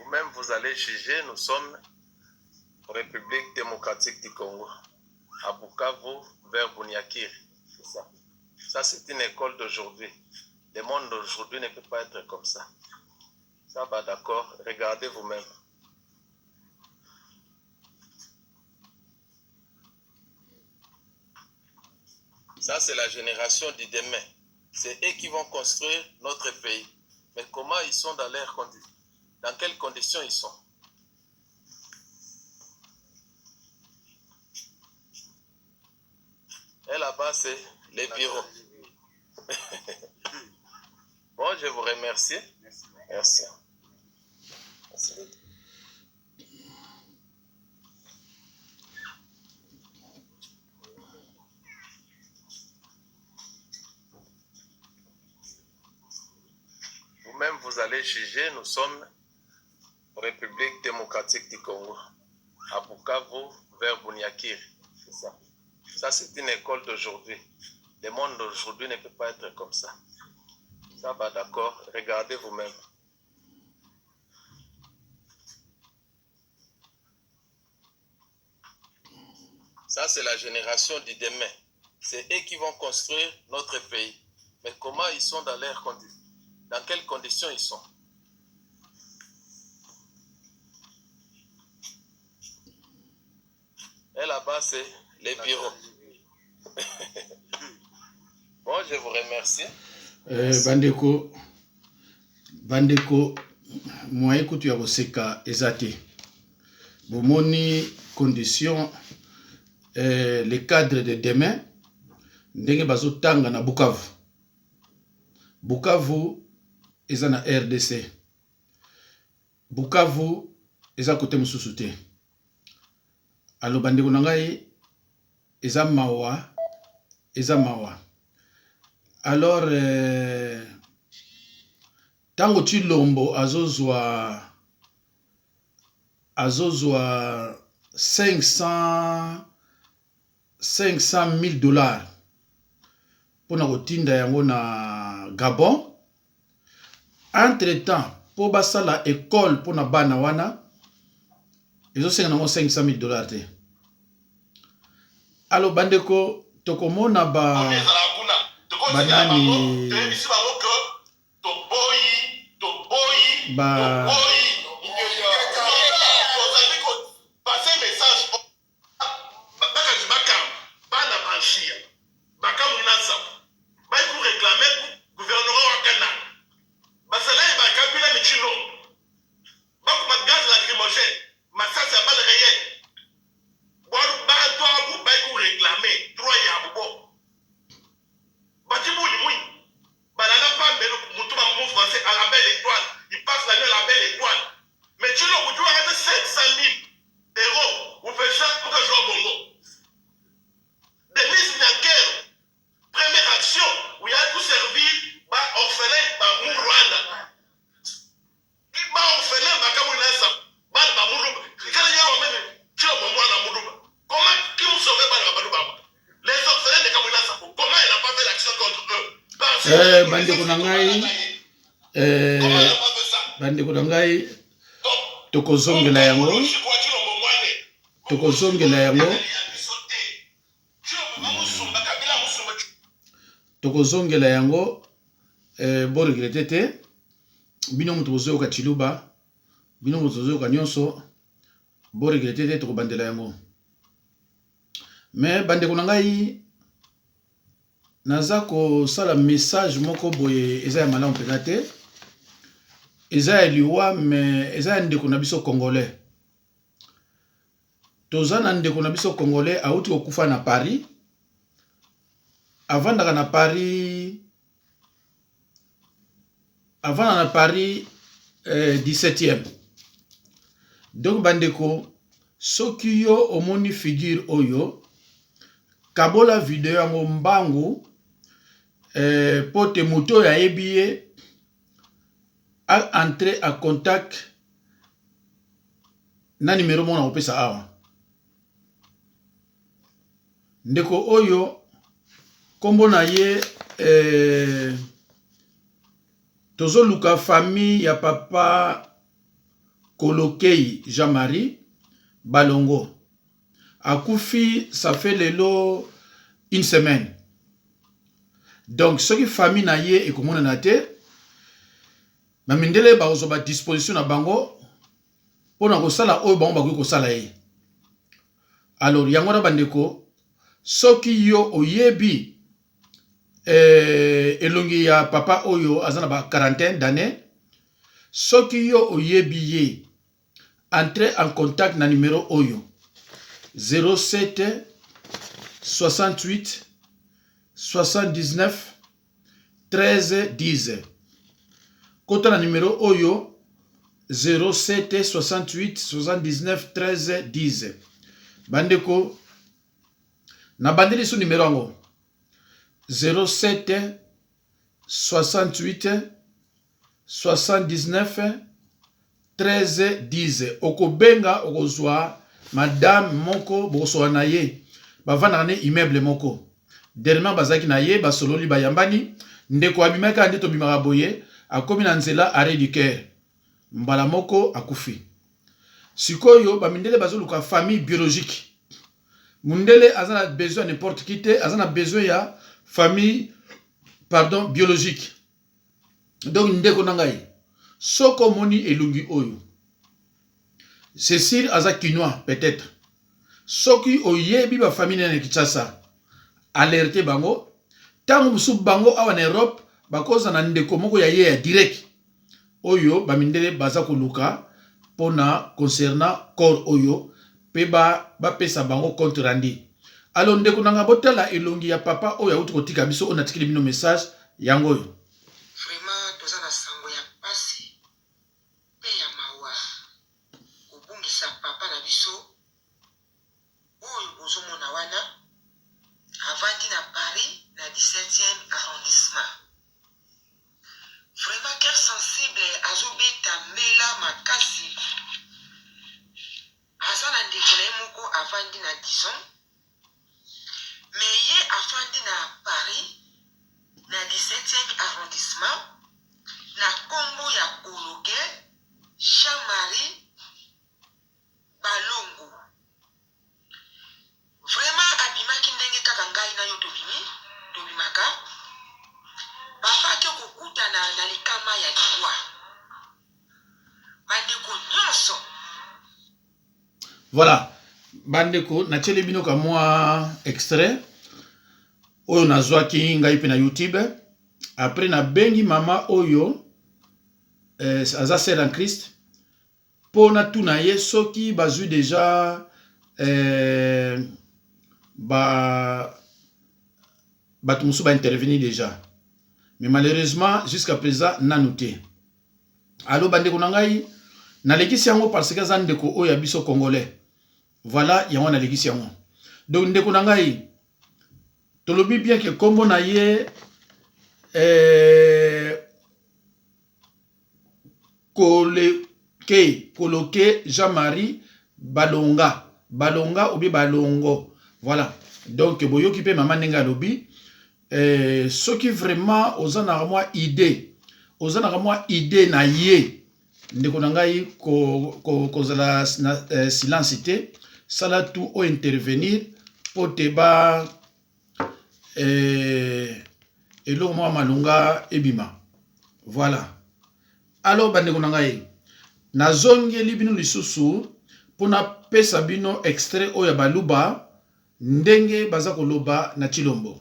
Vous-même, vous allez juger, nous sommes République démocratique du Congo, à Bukavu, vers Bunyakiri. C'est ça. Ça, c'est une école d'aujourd'hui. Le monde d'aujourd'hui ne peut pas être comme ça. Ça va d'accord, regardez vous-même. Ça, c'est la génération du demain. C'est eux qui vont construire notre pays. Mais comment ils sont dans leurs conditions? Dans quelles conditions ils sont? Et là-bas, c'est les bureaux. Bon, je vous remercie. Merci. Merci. Vous-même, vous allez juger, nous sommes République démocratique du Congo, à Bukavu, vers Bunyakiri. C'est ça. Ça, c'est une école d'aujourd'hui. Le monde d'aujourd'hui ne peut pas être comme ça. Ça va d'accord, regardez vous-même. Ça, c'est la génération du demain. C'est eux qui vont construire notre pays. Mais comment ils sont dans leurs conditions? Dans quelles conditions ils sont? Et là-bas, c'est les bureaux. Bon, je vous remercie. Bandeko, moi écoute ya koseka ezate. Bomoni condition les cadres de demain ndenge bazotanga na Bukavu. Bukavu eza na RDC. Bukavu eza kote mosusu te. Alo bandeko na ngai eza mawa. Alors tango Chilombo azozwa 500,000 dollars pour na kotinda yango na Gabon. Entre temps, pour basala école pour na bana wana, ils ont 500,000 dollars te. Alors bandeko tokomona banani bandeko na ngai tokozongela yango bo regrette te bino mutu bozoyoka Chiluba bino mutu bozoyoka nyonso bo regrette te tokobandela yango. Mais bandeko na ngai naza kosala message moko boye eza ya malamu mpenza te. Eza ya liwa mais eza ya ndeko na biso congolais. Toza na ndeko na biso congolais auti kokufa na Paris. Avandaka na Paris 17e. Donc bandeko soki yo omoni figure oyo kabola video yango mbangu pote moto ya yebiye a entrer à contact na numéro mona opesa awa. Ndeko oyo kombo na ye tozoluka famille ya papa Kolokei Jean-Marie Balongo. Akufi, ça fait lelo une semaine. Donc, ce qui famille na ye et comment on a été, ma mindele ba ozo ba disposition na bango pour na ko sala oyo bango ba ko sala ye. Alors, yango na bandeko, soki yo oyebi elongi ya papa oyo azana ba quarantaine d'années, soki yo oyebi ye, entrez en contact na numéro oyo 07 68 79 13 10. Kota na numéro oyo 07 68 79 13 10. Bandeko na bandeli su numéro ango 07 68 79 13 10. Okobenga okozwa madame moko bokosoa na ye bavanda ne immeuble moko. Dernièrement bazaki na ye basololi bayambani ndeko abimaka nde to bimaka boye akomi na nzela arrêt du cœur. Mbala moko akufi. Sikoyo bamindele bazoluka famille biologique. Mundele azana besoin n'importe qui te azana besoin ya famille biologique. Donc ndeko nangai soko moni elungi oyo. Cécile aza quinoa peut-être. Soki oyebi ba famille na Kinshasa. Alerté bango. Tango musu bango awa na Europe bakoza na ndeko moko ya ye ya direct. Oyo bamindele baza koluka pona concernant corps oyo pe ba pesa bango compte rendu. Alors ndeko nanga botala elongi ya papa oyo auti kotika biso on atikili bino message yango oyo. Vraiment toza na sango ya pasi pe ya mawa. Obungisa papa na biso oyo bozomona wana avandi na Paris na 17e arrondissement. Vraiment cœur sensible azobeta mela makasi. Azana ndeko na moko avandi na 10 ans. Mais ye avandi na Paris na 17e arrondissement na Congo ya Koloke Jean-Marie Balongo. Vraiment abimaki ndenge kaka ngai na yo tobimaka. Papa ke kokuta na likama ya liwa. Bandeko nyonso. Voilà. Bandeko na tchele bino ka moi extrait. Oyo nazwaki ngai pe na YouTube. Après na bengi mama oyo aza sœur en Christ. Pona tuna ye soki bazui déjà tout musu ba intervenir déjà. Mais malheureusement jusqu'à présent nanouté. Allo bandeko nangai na lekisi yango parce que za ndeko oyo ya biso congolais. Voilà yango na lekisi yango. Donc ndeko nangai tolobi bien que kombo na ye Koloke Jean-Marie Balonga ou bien Balongo. Voilà. Donc boyoki pe maman nenga lobi ce qui vraiment ozana moi idée na ye ndeko nangai ko zala silence te sala tout o intervenir pour te ba elo moi malunga ebima. Voilà. Alors bandeko nangai nazongeli bino lisusu pona pesa bino extrait oya baluba ndenge baza koloba na Chilombo.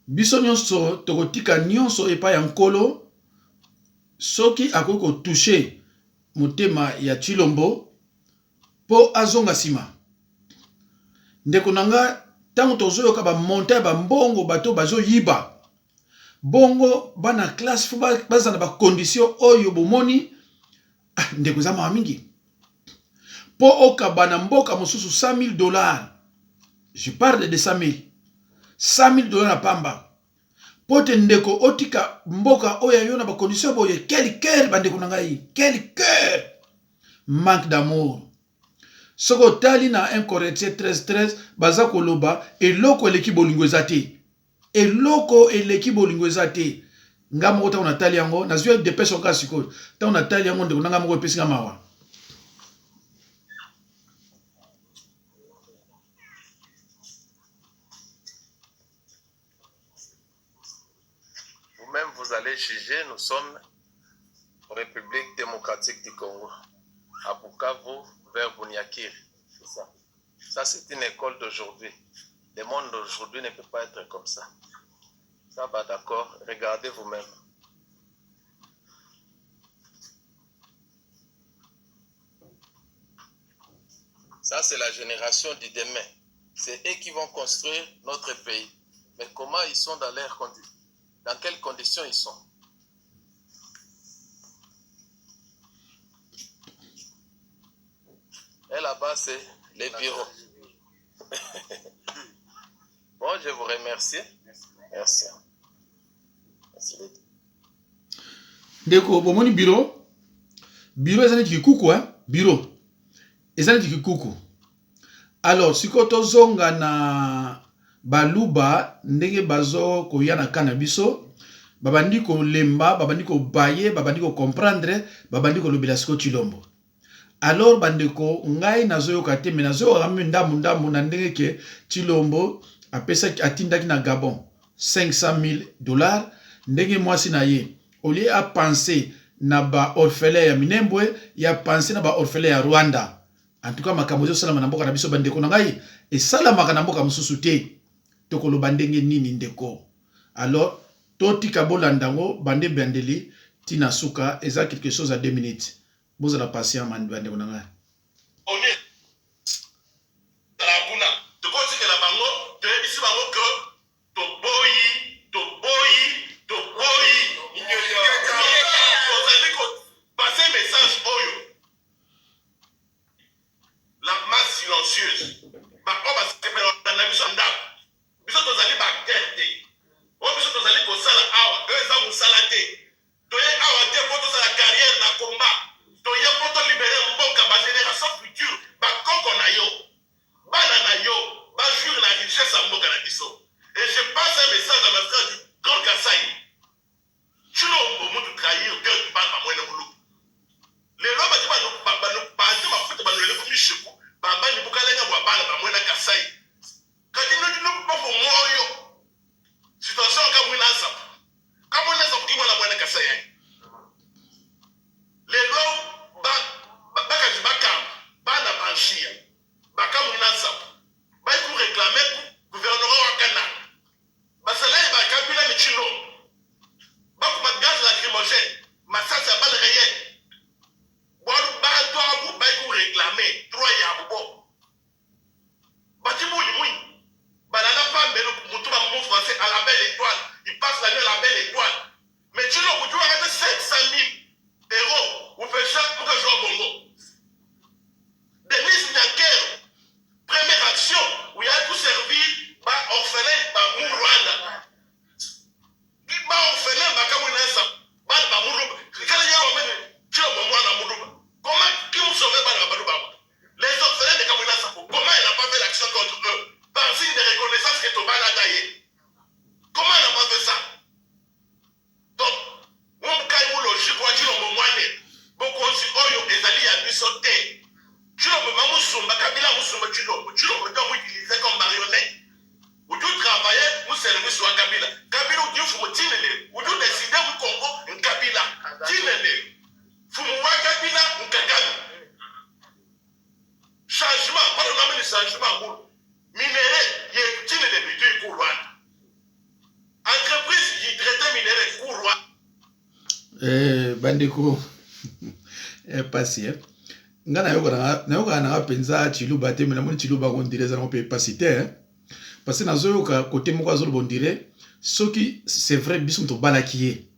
Biso nyonso tokotika nyonso epa ya nkolo soki akoko toucher motema ya Chilombo po azonga sima. Ndeko nanga tango tozoyoka ba montagne ba mbongo bato bazo yiba. Bongo bana classe fu baza na ba condition oyo bomoni ndeko za ma mingi. Po okabana mboka mosusu $100,000. Je parle de 100,000. $100,000 na pamba. Pote ndeko otika mboka oya yona ba condition boye quel cœur bandeko nangai. Quel cœur. Manque d'amour. Soko tali na 1 Corinthiens 13:13 baza koloba eloko eleki bolingo ezate. Eloko eleki bolingo ezate. nga moko ta onatali yango nazwi dépêche oka sikoyo ta onatali yango ndeko nanga moko epesi nga mawa. Vous-même, vous allez juger, nous sommes en République démocratique du Congo, à Bukavu, vers Bunyakiri. C'est ça. Ça, c'est une école d'aujourd'hui. Le monde d'aujourd'hui ne peut pas être comme ça. Ça va, d'accord? Regardez vous-même. Ça, c'est la génération du demain. C'est eux qui vont construire notre pays. Mais comment ils sont dans leurs conditions? Dans quelles conditions ils sont? Et là-bas, c'est les bureaux. Bon, je vous remercie. Merci. Merci. Ndeko, bomoni bureau. Bureau, ezali kikuku, hein? Bureau. Ezali kikuku. Alors, sikoto zonga na baluba, ndenge bazo koyana kanabiso, babandi ko lemba, babandi ko baye, babandi ko comprendre, babandi ko lobela siko Chilombo. Alors bandeko ngai nazoyo kate me nazoyo rami ndamu na ndenge ke Chilombo apesa atindaki na Gabon $500,000 ndenge mwasi na ye au lieu a penser na ba orphelin ya Minembwe ya penser na ba orphelin ya Rwanda. En tout cas makambo zo sala na mboka na biso bandeko na ngai e sala makana mboka mususu te tokolo bandenge nini ndeko. Alors totika bolandango bande bandeli tina suka eza quelque chose à 2 minutes. Vous avez la patience, man, bande konanga. On est dans la Buna. De quoi c'est que la bango, de ici bango que to boyi. Vous avez passé un message oyo. La masse silencieuse. Bah on va se faire dans la mission d'ab. Biso to zali ba terte. O biso to zali ko sala awa, eux za mu sala te. To ye awa te ko to sala carrière na combat. Donc, il y a pour libérer un bon ma génération future. Bakoko na yo, bana na yo, bajur na richesse à mboka na biso. Et je passe un message à ma frère du Grand Kassai. Tu n'as pas besoin de trahir Dieu qui parle à moi dans le loup. Les lois qui parlent ma faute, le comme du chevaux, baba ni bukalenga wa bana ba moi na Kassai. Quand il nous pas pour moi yo. Situation comme une asa. Comme on est sorti moi la moi na Kassai. Les lois bakaji bakam bana banchia bakamu inasap bai ku réclamer gouvernement wa kana basala ba kabila ni chilo baku magaz lacrymogène masasa bal réel boru ba to abu bai ku réclamer droit ya bubo batibu ni mui balala pambe mutuba mu français à la belle étoile il passe la nuit à la belle étoile mais chilo ku tu arrêter 500,000 euros ou fait ça pour que je joue au Congo. Denise Nyakero, première action où il y a tout servi, orphelin, Rwanda. Orphelin, comment qui nous sauve les orphelins de Kamunasa, comment il n'a pas fait l'action contre eux? Par signe de reconnaissance que Toba l'a taillé. Comment il n'a pas fait ça? Donc, on caille mon logique, on dit au moins, beaucoup aussi, oyo, les alliés à bisoté. Tu l'as Musumba, Kabila Musumba, tu l'as utilisé comme marionnette. Où tu travaillais, vous servez sur Kabila. Kabila, où tu fais Tinele, où tu décides au Congo, un Kabila. Tinele. Fumuwa Kabila, un Kagame. Changement, pas le nom de changement. Minéré, il y a Tinele, il y a Kourouane. Entreprise, il traite minéré, Kourouane. Bandeko. Passé, hein. Nga na yoka na penza chiluba te mena moni chiluba ko ndire za ko pe pasité hein parce que nazo yoka côté moko azolo bondire soki c'est vrai biso to balaki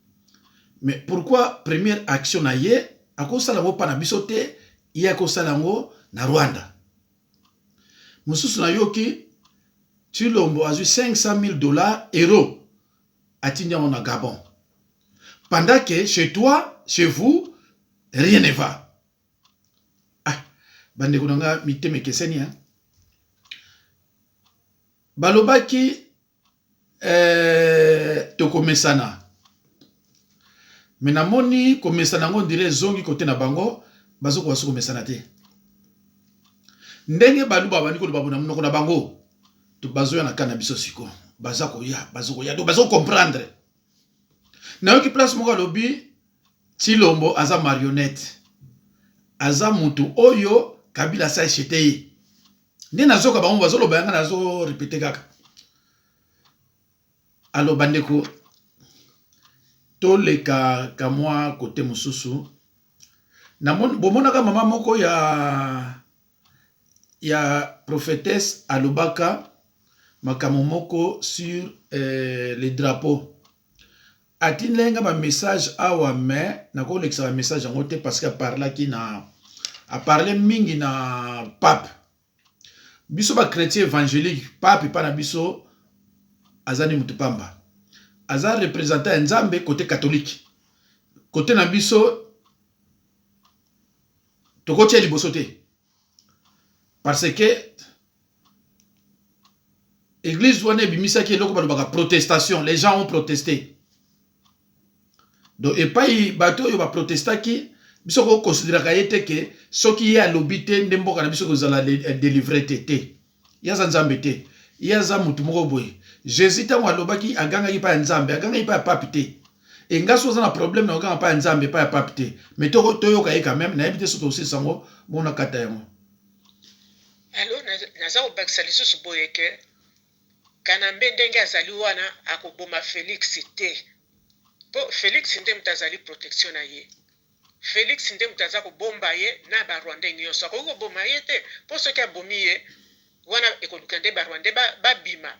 mais pourquoi première action na ye akosala ngo pa na biso te ye akosala ngo na Rwanda mususu na yoki Chilombo azui $500,000 euros atindia na Gabon pendant que chez toi chez vous rien ne va. Bande kunanga miteme keseni hein. Balobaki tokomesana. Mais namoni komesa nango ndire zongi kote na bango bazo ko baso komesa na te. Ndenge baluba bandi ko luba na munoko na bango to bazo ya na kana biso siko baza ko ya do bazo comprendre. Na yoki place moko lobi Tshilombo aza marionnette. Aza mutu oyo Kabila sa chete. Nde nazoka bango bazo loba yanga nazo répéter kaka. Alo bandeko toleka ka moi côté mususu na bomonaka mama moko ya prophétesse alobaka makamo moko sur les drapeaux atinlenga ba message awa mais na ko lekisa ba message en côté parce que a parlé mingi na pape biso ba chrétien évangélique pape pa na biso azani mutupamba aza représentant nzambe côté catholique côté na biso tokotia liboso te parce que église wana ebimisaki eloko balobaka protestation les gens ont protesté donc epai bato oyo baprotestaki biso koconsidéraka ye te ke soki ye alobi te nde mboka na biso kozala délivre te ye aza nzambe te ye aza mutu moko boye Jésus ntango alobaki agangaki pa ya nzambe agangaki pa ya pape te e nga so oza na problème na oganga pa ya nzambe pa ya pape te mais toyoka ye quand même nayebi te soki osilisa yango bona kata yango alo naza kobakisa lisusu boye ke Kanambe ndenge azali wana akoboma Félix te po Félix nde mutu azali protection na ye Félix nde mutu aza kobomba ye na barwandais nyonso akoki koboma ye te po soki abomi ye wana ekoluka nde barwandais babima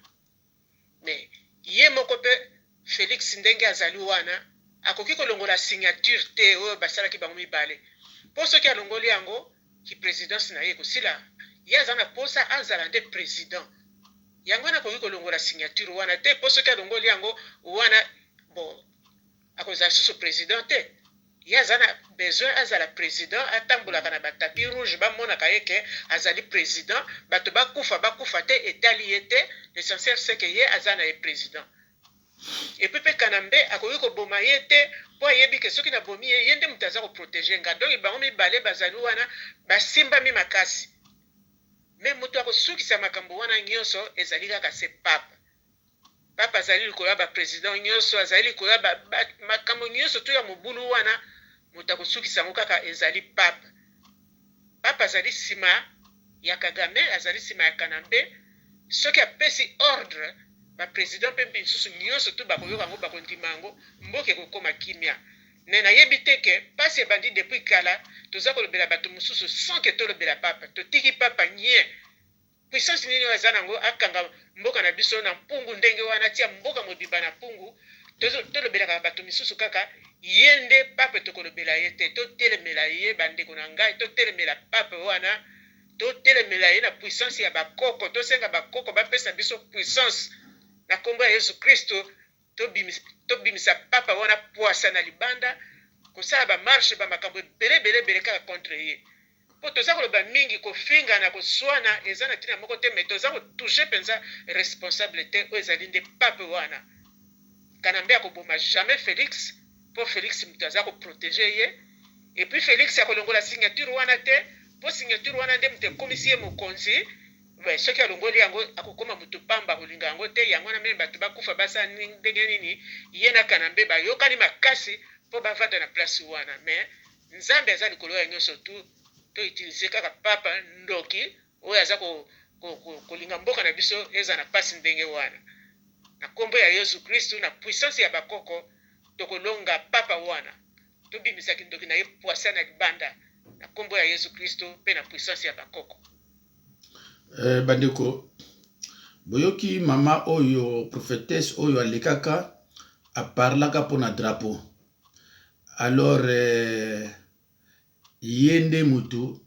mais ye moko pe Félix ndenge azali wana akoki kolongola signature te oyo basalaki bango mibale po soki alongoli yango ki présidence na ye kosila ye aza na posa azala nde président yango wana akoki kolongola signature wana te po soki alongoli yango wana bon akozala susu président te ye aza na besoin azala président atambolaka na batapi rouge bamonaka ye ke azali président bato bakufa te etali ye te l'essentiel c'est que ye aza na ye président epuis mpe Kanambe akoki koboma ye te mpo ayebi ke soki nabomi ye nde moto aza koprotege nga donc bango mibale bazali wana basimbami makasi me moto akosukisa makambo wana nyonso ezali kaka se pape pape azali likolo ya baprésident nyonso azali likolo ya makambo nyonso to ya mobulu wana moto akosukisa yango kaka ezali pape azali nsima ya Kagame azali nsima ya Kanambe soki apesi ordre baprésident mpe misusu nyonso to bakoyoka yango bakondima yango mboka ekokoma kimia me nayebi te ke mpasi ebandi depuis kala toza kolobela bato mosusu sans ke tolobela papa totiki papa nye puissance nini oyo aza nango akanga mboka na biso na mpungu ndenge wana tia mboka mobimba na mpungu tolobelaka bato misusu kaka ye nde pape tokolobela ye te totelemela ye bandeko na ngai totelemela pape wana totelemela ye na puissance ya bakoko tosenga bakoko bapesa biso puissance na kombo ya Yesu Kristo tobimisa papa wana poasa na libanda kosala bamarshe bamakambo ebele kaka contre ye po toza koloba mingi kofinga na koswana eza na ntina moko te me toza kotouche mpenza responsable te oyo ezali nde pape wana Kanambe akoboma jamais Félix po Félix moto aza koprotege ye epuis Félix akolongola signature wana te po signature wana nde moto ekomisi ye mokonzi soki alongoli yango akokoma moto pamba kolinga yango te yango na meme bato bakufa basala ndenge nini ye na Kanambe bayokani makasi mpo bavanda na place wana mais nzambe aza likolo ya nyonso to utilize kaka papa ndoki oyo aza kolinga mboka na biso eza na pasi ndenge wana na kombo ya Yesu Kristo na puissance ya bakoko tokolonga papa wana tobimisaki ndoki na ye poisa na libanda na kombo ya Yesu Kristo mpe na puissance ya bakoko bandeko boyoki mama oyo prophétesse oyo alekaka aparlaka mpona drapeau alors ye nde mutu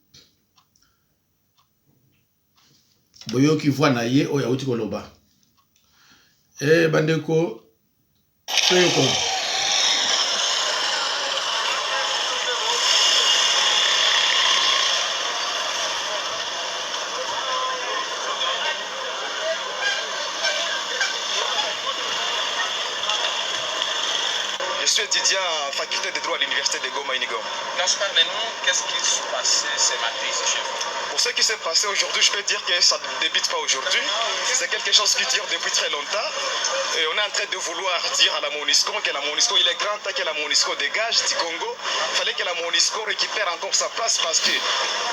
boyoki voix na ye oyo auti koloba bandeko toyoko Je suis étudiant en faculté de droit à l'université de Goma Unigom. Gaspard, nous, qu'est-ce qui se passe ce matin ici chez vous? Pour ce qui s'est passé aujourd'hui, je peux dire que ça ne débute pas aujourd'hui. C'est quelque chose qui dure depuis très longtemps. Et on est en train de vouloir dire à la MONUSCO que la MONUSCO, il est grand temps que la MONUSCO dégage du Congo. Il fallait que la MONUSCO récupère encore sa place parce que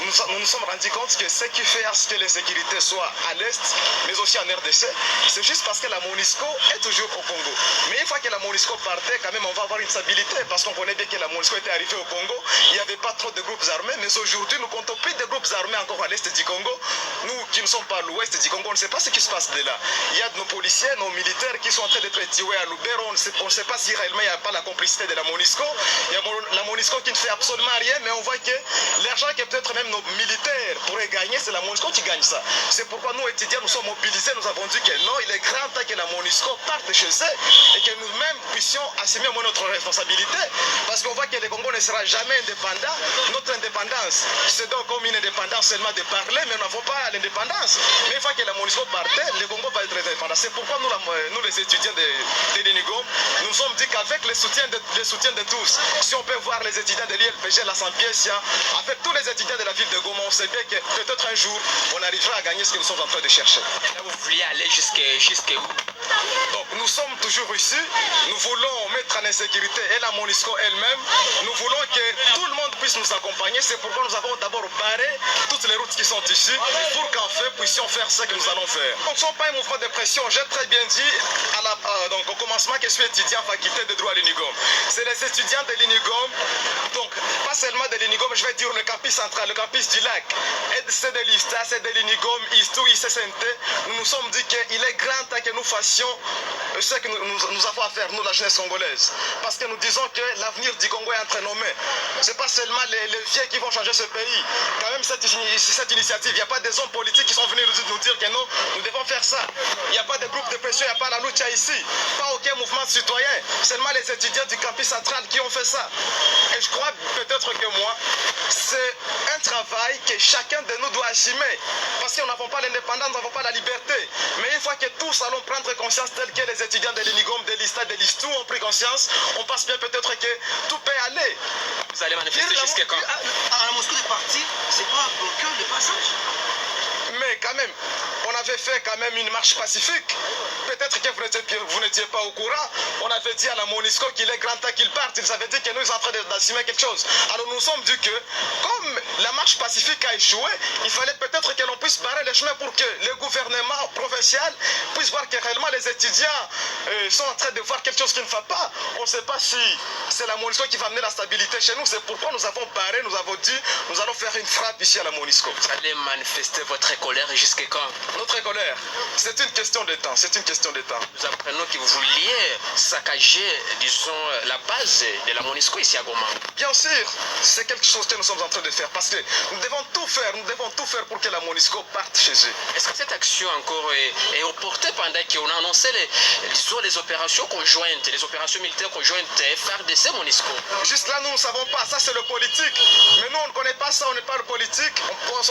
nous nous sommes rendus compte que ce qui fait à ce que les sécurités soient à l'Est, mais aussi en RDC, c'est juste parce que la MONUSCO est toujours au Congo. Mais une fois que la MONUSCO partait, quand même, on va avoir une stabilité parce qu'on connaît bien que la MONUSCO était arrivée au Congo. Il n'y avait pas trop de groupes armés, mais aujourd'hui, nous comptons plus de groupes armés encore à l'Est du Congo. Nous qui ne sommes pas à l'Ouest du Congo, on ne sait pas ce qui se passe de là. Il y a de nos policiers, nos militaires qui sont en train d'être tués à Lubero. On ne sait pas si réellement il n'y a pas la complicité de la MONUSCO. Il y a la MONUSCO qui ne fait absolument rien, mais on voit que l'argent que peut-être même nos militaires pourraient gagner, c'est la MONUSCO qui gagne ça. C'est pourquoi nous, étudiants, nous sommes mobilisés, nous avons dit que non, il est grand temps que la MONUSCO parte chez eux et que nous-mêmes puissions assumer notre responsabilité. Parce qu'on voit que le Congo ne sera jamais indépendant. Notre indépendance, c'est donc comme une indépendance seulement de parler, mais nous n'avons pas l'indépendance. Mais une fois que la MONUSCO partait, le Congo va être indépendant. C'est pourquoi nous les étudiants de l'UNIGOM, nous nous sommes dit qu'avec le soutien de tous, si on peut voir les étudiants de l'ILPG, la Saint-Pierre, avec tous les étudiants de la ville de Goma, on sait bien que peut-être un jour, on arrivera à gagner ce que nous sommes en train de chercher. Là, vous vouliez aller jusqu'où? Donc nous sommes toujours ici, nous voulons mettre en insécurité et la MONUSCO elle-même, nous voulons que tout le monde puisse nous accompagner, c'est pourquoi nous avons d'abord barré toutes les routes qui sont ici pour qu'en fait puissions faire ce que nous allons faire. Nous ne sommes pas un mouvement de pression, j'ai très bien dit donc, au commencement que je suis étudiant en faculté de droit à l'UNIGOM. C'est les étudiants de l'UNIGOM, donc pas seulement de l'UNIGOM, je vais dire le campus central, le campus du lac, c'est de l'ISTA, c'est de l'UNIGOM, ISTU, ICCNT, nous nous sommes dit qu'il est grand temps que nous fassions ce que nous avons à faire, nous, la jeunesse congolaise. Parce que nous disons que l'avenir du Congo est entre nos mains. Ce n'est pas seulement les vieux qui vont changer ce pays. Quand même, cette initiative, il n'y a pas des hommes politiques qui sont venus nous dire que non, nous devons faire ça. Il n'y a pas de groupe de pression, il n'y a pas la lucha ici. Pas aucun mouvement citoyen. Seulement les étudiants du campus central qui ont fait ça. Et je crois peut-être que moi, c'est un travail que chacun de nous doit assumer. Parce que nous n'avons pas l'indépendance, nous n'avons pas la liberté. Mais une fois que tous allons prendre conscience tel que les étudiants de l'UNIGOM, de l'ISTA, de l'ISTU ont pris conscience, on pense bien peut-être que tout peut aller. Vous allez manifester jusqu'à quand? À la Moscou de partir, c'est pas bloqué le passage. Mais quand même, on avait fait quand même une marche pacifique. Peut-être que vous n'étiez pas au courant. On avait dit à la MONUSCO qu'il est grand temps qu'il parte. Ils avaient dit que nous sommes en train d'assumer quelque chose. Alors nous nous sommes dit que, comme la marche pacifique a échoué, il fallait peut-être que l'on puisse barrer les chemins pour que le gouvernement provincial puisse voir que réellement les étudiants sont en train de voir quelque chose qui ne va pas. On ne sait pas si c'est la MONUSCO qui va amener la stabilité chez nous. C'est pourquoi nous avons barré, nous avons dit, nous allons faire une frappe ici à la MONUSCO. Vous allez manifester votre colère jusqu'à quand? Notre colère, c'est une question de temps, c'est une question de temps. Nous apprenons que vous vouliez saccager, disons, la base de la MONUSCO ici à Goma. Bien sûr, c'est quelque chose que nous sommes en train de faire parce que nous devons tout faire pour que la MONUSCO parte chez eux. Est-ce que cette action encore est reportée pendant qu'on a annoncé les opérations conjointes, les opérations militaires conjointes FARDC MONUSCO? Juste là, nous ne savons pas, ça c'est le politique. Mais nous, on ne connaît pas ça, on n'est pas le politique,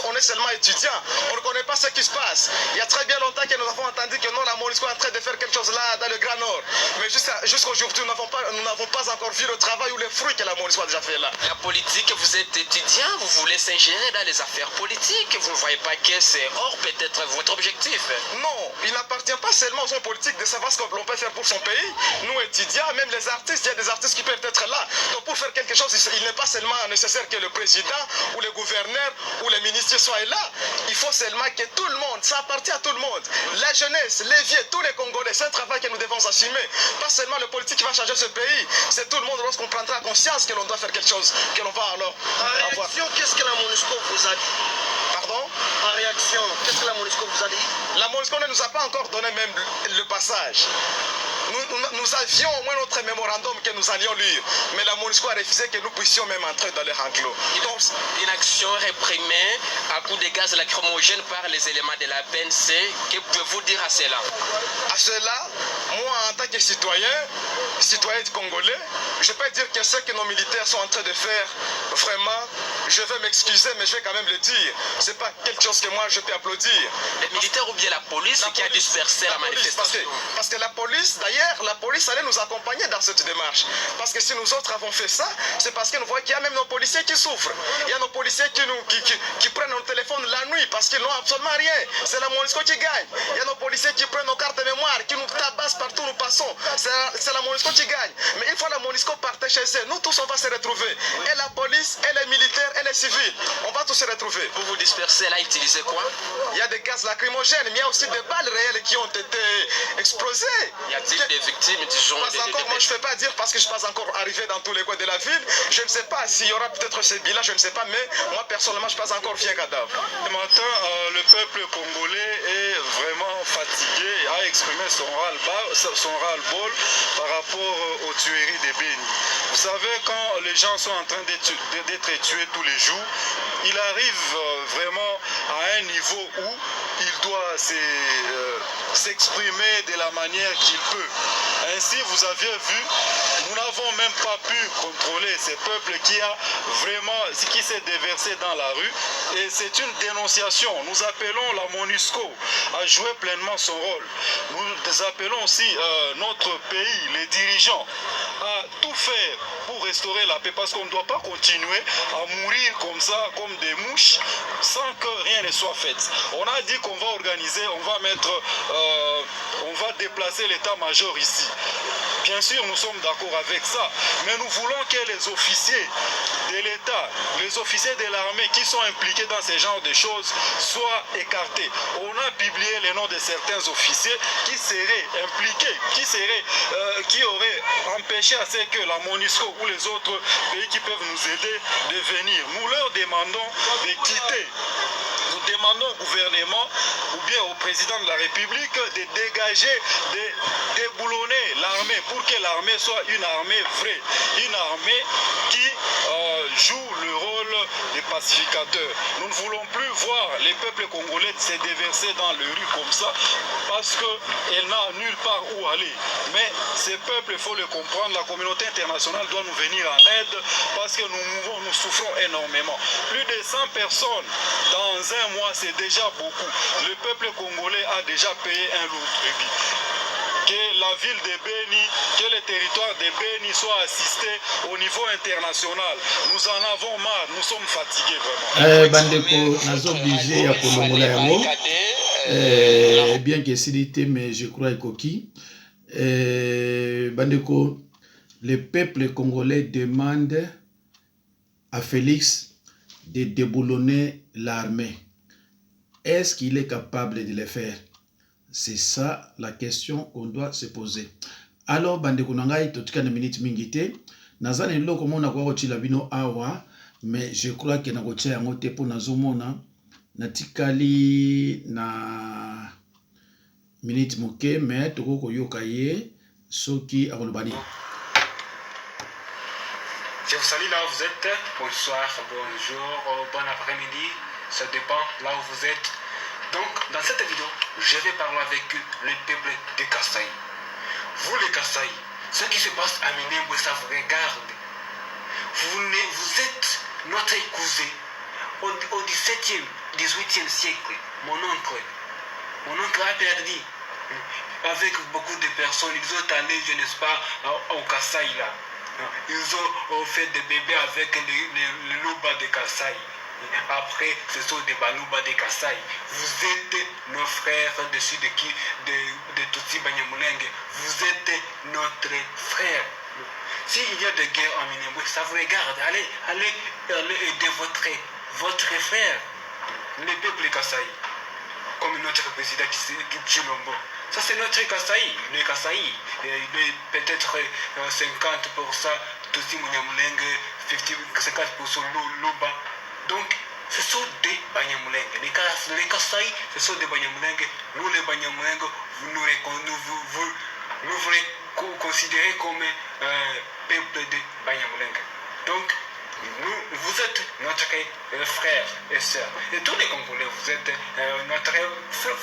on est seulement étudiants. On ne connaît pas ce qui se passe. Il y a très bien longtemps que nous avons entendu que non, la MONUSCO est en train de faire quelque chose là dans le Grand Nord. Mais jusqu'à aujourd'hui, nous n'avons pas encore vu le travail ou les fruits que la MONUSCO a déjà fait là. La politique, vous êtes étudiant, vous voulez s'ingérer dans les affaires politiques. Vous ne voyez pas que c'est hors peut-être votre objectif? Non, il n'appartient pas seulement aux hommes politiques de savoir ce que l'on peut faire pour son pays. Nous étudiants, même les artistes, il y a des artistes qui peuvent être là. Donc pour faire quelque chose, il n'est pas seulement nécessaire que le président ou le gouverneur ou les ministres soient là. Il faut seulement que tout le monde, ça appartient à tout le monde. La jeunesse, les vieux, tous les Congolais, c'est un travail que nous devons assumer. Pas seulement le politique qui va changer ce pays, c'est tout le monde lorsqu'on prendra conscience que l'on doit faire quelque chose, que l'on va alors avoir. En réaction, qu'est-ce que la MONUSCO vous a dit? Pardon? En réaction, qu'est-ce que la MONUSCO vous a dit? La MONUSCO ne nous a pas encore donné même le passage. Nous avions au moins notre mémorandum que nous allions lire, mais la MONUSCO a refusé que nous puissions même entrer dans leur enclos. Donc, une action réprimée à coups de gaz lacrymogène par les éléments de la PNC, que pouvez-vous dire à cela? À cela, moi, en tant que citoyen congolais, je peux dire que ce que nos militaires sont en train de faire, vraiment, je vais m'excuser, mais je vais quand même le dire. Ce n'est pas quelque chose que moi je peux applaudir. Les militaires ou bien la police qui a dispersé la manifestation? Parce que la police, d'ailleurs, la police allait nous accompagner dans cette démarche. Parce que si nous autres avons fait ça, c'est parce que nous voyons qu'il y a même nos policiers qui souffrent. Il y a nos policiers qui prennent nos téléphones la nuit parce qu'ils n'ont absolument rien. C'est la MONUSCO qui gagne. Il y a nos policiers qui prennent nos cartes de mémoire, qui nous tabassent partout où nous passons. C'est la MONUSCO qui gagne. Mais une fois la MONUSCO partait chez eux, nous tous on va se retrouver. Et la police, et les militaires, et les civils. On va tous se retrouver. Pour vous disperser, elle a utilisé quoi? Il y a des gaz lacrymogènes, mais il y a aussi des balles réelles qui ont été explosées. Y a-t-il des victimes, disons, moi je ne peux pas dire parce que je ne suis pas encore arrivé dans tous les coins de la ville. Je ne sais pas s'il y aura peut-être ces bilans, je ne sais pas, mais moi personnellement je ne suis pas encore vu un cadavre. Ce matin, le peuple congolais est vraiment fatigué, a exprimé son ras-le-bol par rapport aux tueries des Béni. Vous savez, quand les gens sont en train d'être tués tous les jours, il arrive vraiment à un niveau où il doit s'exprimer de la manière qu'il peut. Ainsi, vous aviez vu, nous n'avons même pas pu contrôler ce peuple qui s'est déversé dans la rue. Et c'est une dénonciation. Nous appelons la MONUSCO à jouer pleinement son rôle. Nous appelons aussi notre pays, les dirigeants, à tout faire pour restaurer la paix. Parce qu'on ne doit pas continuer à mourir comme ça, comme des mouches, sans que rien ne soit fait. On a dit qu'on va organiser, on va déplacer l'état-major ici. Bien sûr, nous sommes d'accord avec ça, mais nous voulons que les officiers de l'État, les officiers de l'armée qui sont impliqués dans ce genre de choses soient écartés. On a publié les noms de certains officiers qui seraient impliqués, qui auraient empêché à ce que la MONUSCO ou les autres pays qui peuvent nous aider de venir. Nous leur demandons de quitter. Nous demandons au gouvernement ou bien au président de la République de dégager, de déboulonner l'armée pour que l'armée soit une armée vraie, une armée qui joue le rôle de pacificateur. Nous ne voulons plus voir les peuples congolais se déverser dans les rues comme ça parce qu'elle n'a nulle part où aller. Mais ces peuples, il faut le comprendre, la communauté internationale doit nous venir en aide parce que nous souffrons énormément. Plus de 100 personnes dans un mois, c'est déjà beaucoup. Le peuple congolais a déjà payé un lourd tribut. Que la ville de Béni, que le territoire de Béni soit assisté au niveau international. Nous en avons marre, nous sommes fatigués vraiment. Bandeko, nazo obligé ya kolongola yango. Bien que silité, mais je crois Ekoki. Bandeko, le peuple congolais demande à Félix de déboulonner l'armée. Est-ce qu'il est capable de le faire? C'est ça la question qu'on doit se poser. Alors, bandeko nangai, totika na minute mingite. Nazane loko mona kwa kochila bino awa. Mais je crois que na kochia yango te po nazomona. Natikali na minute moke. Mais toko koyoka ye. Soki akolobani. Je vous salue là où vous êtes. Bonsoir, bonjour, bon après-midi. Ça dépend là où vous êtes. Donc, dans cette vidéo, je vais parler avec le peuple de Kasaï. Vous, les Kasaï, ce qui se passe à Minembwe, ça vous regarde. Vous êtes notre cousin. Au 17e, 18e siècle, mon oncle a perdu. Avec beaucoup de personnes, ils ont allé, je ne sais pas, au Kasaï là. Ils ont fait des bébés avec les loups de Kasaï. Après, ce sont des Balouba de Kasaï. Vous êtes nos frères dessus de Tutsi Banyamulenge. Vous êtes notre frère. S'il y a des guerres en Minembwe, ça vous regarde. Allez aider votre frère, le peuple Kasaï. Comme notre président Chilombo. Ça, c'est notre Kasaï. Le Kasaï, peut-être 50% Tutsi Banyamulenge, 50% Luba. Donc, ce sont des Banyamulenge. Les Kasaï, ce sont des Banyamulenge. Nous, les Banyamulenge, vous considérez comme peuple de Banyamulenge. Donc, vous êtes notre frère et soeur. Et tous les Congolais, vous êtes notre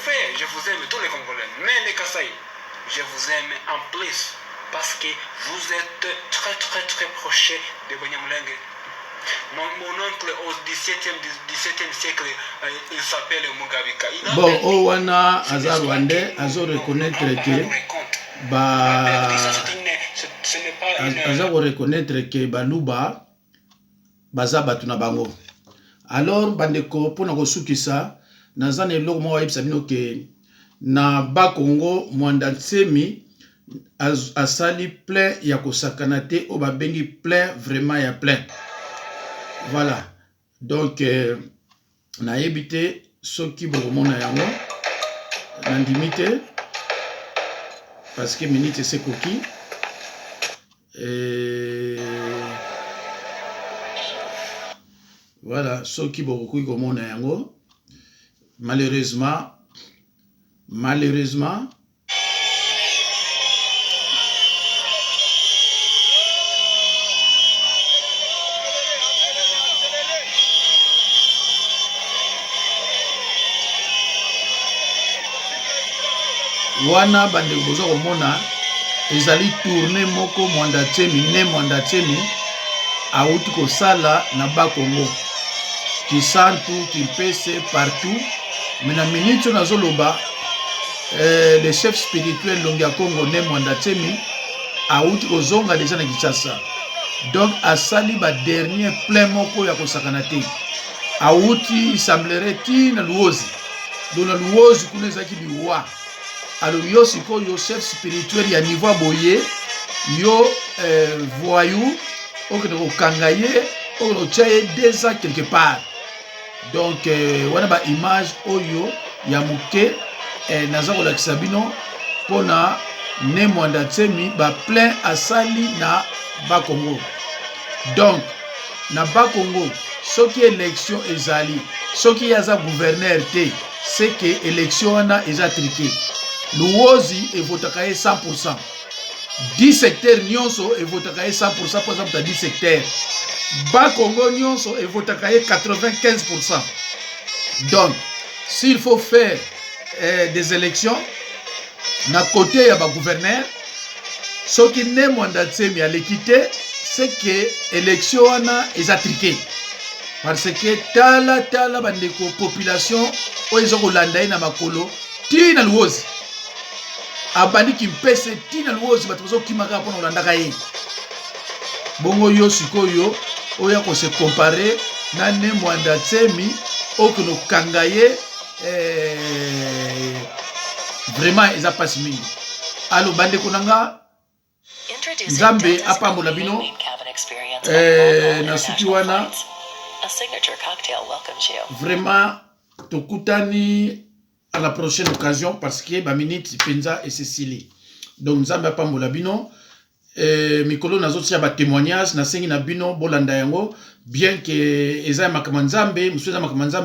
frère. Je vous aime, tous les Congolais. Mais les Kasaï, je vous aime en plus parce que vous êtes très proches de Banyamulenge. Mon oncle au 17e siècle, il s'appelle Mugabika. Bon, Owana Azarwande, Azo reconnaître que Baluba Baza Batuna Bango. Alors, Bandeko, pour nous soukisa, Nazan et l'eau, moi, ke na Bakongo, Mwanda Tsemi, Asali plein, Yako Sakanate, Obabengi plein, vraiment, ya plein. Voilà. Donc, na évité ce qui vous remonte à yango, n'indimité, parce que minute c'est coquille. Et voilà, ce qui vous remonte à yango, malheureusement, wana bande bozo komona ezali tourner moko Mwanda Tsemi auti kosala na Bakongo Kisantu Kimpese partout mais na minute nazoloba le chef spirituel Longia Congo ne Mwanda Tsemi auti kozonga déjà na Kinshasa donc asali ba dernier plein moko ya kosakana te auti il semblerait ti na Luozi do na Luozi kuna ezaki biwa. Alors yo siko yo chef spirituel ya niveau boye yo voyou okene kangaye okene chaye déjà quelque part donc wana ba image oyo ya muke naza ko lakisa bino pona ne Mwanda Tsemi ba plein asali na Bakongo donc na Bakongo soki élection ezali soki yaza gouverneur te c'est que élection wana eza triqué. Luozi et votakaye 100%. 10 secteurs nyonso et votakaye 100% par exemple 10 secteurs. Bakongo nyonso et votakaye 95%. Donc, s'il faut faire des élections, na côté ya ba gouverneur, ce qui n'est Mwanda Tsemi à l'équité, c'est que élection wana est attriquée. Parce que tala bandeko population oyo kolanda na makolo ti na Luozi. Abandi Kimpese tina Luozi batozo kimaka pona olandaka ye. Bongo yo sikoyo oya ko se comparer na ne Mwanda Tsemi okino kangaye vraiment eza pasi mingi. Alo bande konanga Nzambe apambola bino na suki wana vraiment tokutani à la prochaine occasion parce que ba minute penza et Cécilie. Donc Nzambe apambola bino mikolo nazotia ba témoignage na sengi na bino bolanda yango bien que eza makambo Nzambe musuza makambo Nzambe